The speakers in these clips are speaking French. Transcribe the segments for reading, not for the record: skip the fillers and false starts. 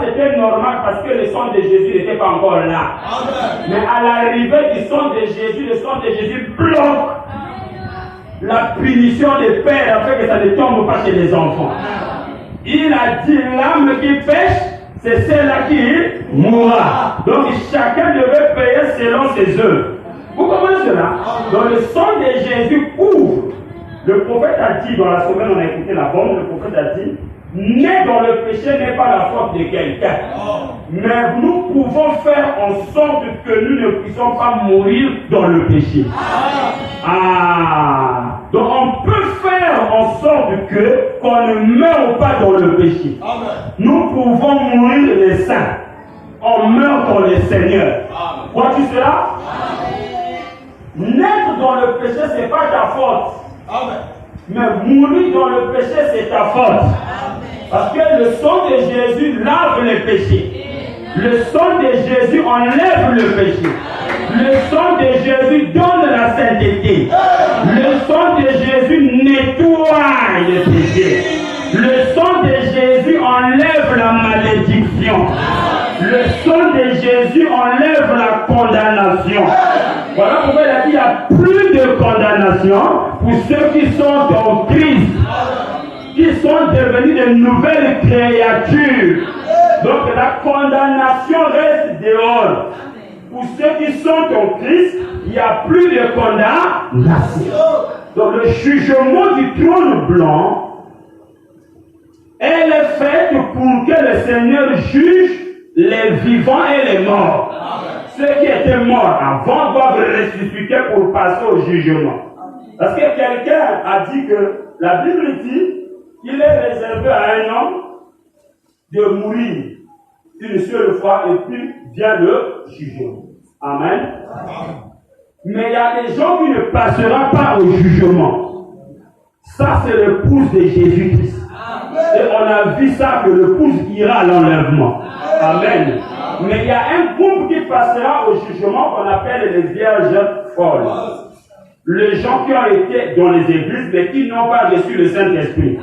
c'était normal parce que le sang de Jésus n'était pas encore là. Mais à l'arrivée du sang de Jésus, le sang de Jésus bloque la punition des pères afin que ça ne tombe pas chez les enfants. Il a dit l'âme qui pêche, c'est celle-là qui mourra. Donc chacun devait payer selon ses œuvres. Vous comprenez cela? Donc le sang de Jésus couvre. Le prophète a dit, dans la semaine on a écouté la bombe, le prophète a dit, né dans le péché n'est pas la faute de quelqu'un. Mais nous pouvons faire en sorte que nous ne puissions pas mourir dans le péché. Donc on peut faire en sorte que qu'on ne meure pas dans le péché. Nous pouvons mourir les saints. On meurt dans le Seigneur. Vois-tu cela? Naître dans le péché, ce n'est pas ta faute. Mais mourir dans le péché, c'est ta faute. Parce que le sang de Jésus lave les péchés. Le sang de Jésus enlève le péché. Le sang de Jésus donne la sainteté. Le sang de Jésus nettoie les péchés. Le sang de Jésus enlève la malédiction. Le sang de Jésus enlève la condamnation. Voilà pourquoi il a dit qu'il n'y a plus de condamnation pour ceux qui sont en Christ, qui sont devenus de nouvelles créatures. Donc la condamnation reste dehors. Pour ceux qui sont en Christ, il n'y a plus de condamnation. Donc le jugement du trône blanc, elle est faite pour que le Seigneur juge les vivants et les morts. Ceux qui étaient morts avant doivent ressusciter pour passer au jugement. Parce que quelqu'un a dit que la Bible dit qu'il est réservé à un homme de mourir une seule fois et puis vient le jugement. Amen. Mais il y a des gens qui ne passeront pas au jugement. Ça, c'est l'épouse de Jésus-Christ. Et on a vu ça que l'épouse ira à l'enlèvement. Amen. Mais il y a un groupe qui passera au jugement qu'on appelle les vierges folles. Les gens qui ont été dans les églises mais qui n'ont pas reçu le Saint-Esprit.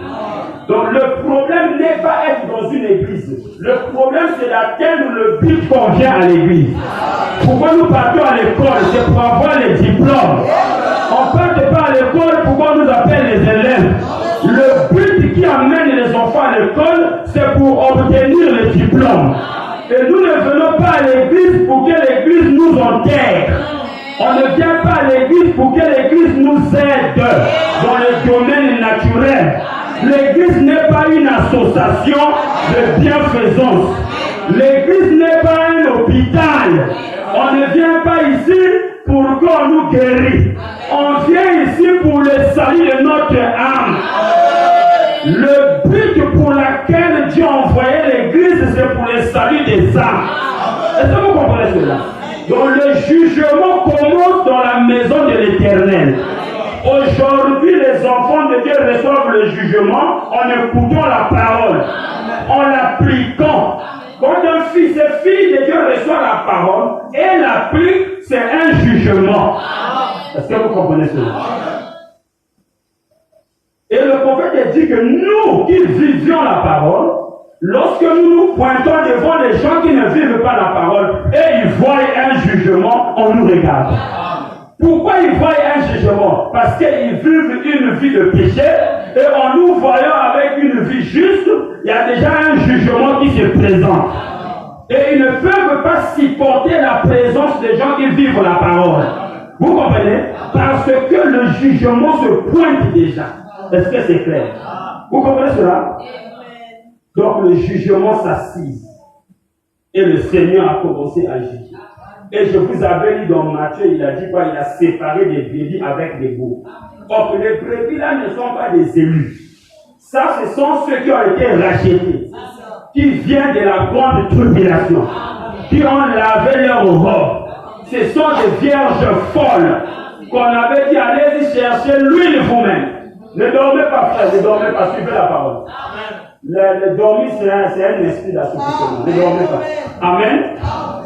Donc le problème n'est pas être dans une église. Le problème c'est d'atteindre le but qu'on vient à l'église. Pourquoi nous partons à l'école? C'est pour avoir les diplômes. On ne part pas à l'école pourquoi on nous appelle les élèves. Le but qui amène les enfants à l'école, c'est pour obtenir le diplôme. Et nous ne venons pas à l'église pour que l'église nous enterre. On ne vient pas à l'église pour que l'église nous aide dans le domaine naturel. L'église n'est pas une association de bienfaisance. L'église n'est pas un hôpital. On ne vient pas ici pour qu'on nous guérisse. On vient ici pour le salut de notre âme. Le but pour lequel Dieu a envoyé l'église, c'est pour le salut des âmes. Est-ce que vous comprenez cela? Donc le jugement commence dans la maison de l'Éternel. Aujourd'hui, les enfants de Dieu reçoivent le jugement en écoutant la parole, en l'appliquant. Quand un fils et fille de Dieu reçoit la parole et l'applique, c'est un jugement. Est-ce que vous comprenez cela? Et le prophète dit que nous qui vivions la parole, lorsque nous nous pointons devant les gens qui ne vivent pas la parole et ils voient un jugement, on nous regarde. Pourquoi ils voient un jugement? Parce qu'ils vivent une vie de péché et en nous voyant avec une vie juste, il y a déjà un jugement qui se présente. Et ils ne peuvent pas supporter la présence des gens qui vivent la parole. Vous comprenez? Parce que le jugement se pointe déjà. Est-ce que c'est clair? Vous comprenez cela? Donc le jugement s'assise. Et le Seigneur a commencé à juger. Et je vous avais dit dans Matthieu, il a dit quoi? Il a séparé des brebis avec des veaux. Or, les brebis là ne sont pas des élus. Ça, ce sont ceux qui ont été rachetés. Qui viennent de la grande tribulation. Qui ont lavé leur robe. Ce sont des vierges folles. Qu'on avait dit, allez-y chercher l'huile vous-même. Ne dormez pas, frère, ne dormez pas, suivez la parole. Le dormir, c'est un esprit d'assouplissement. Ne dormez pas. Amen.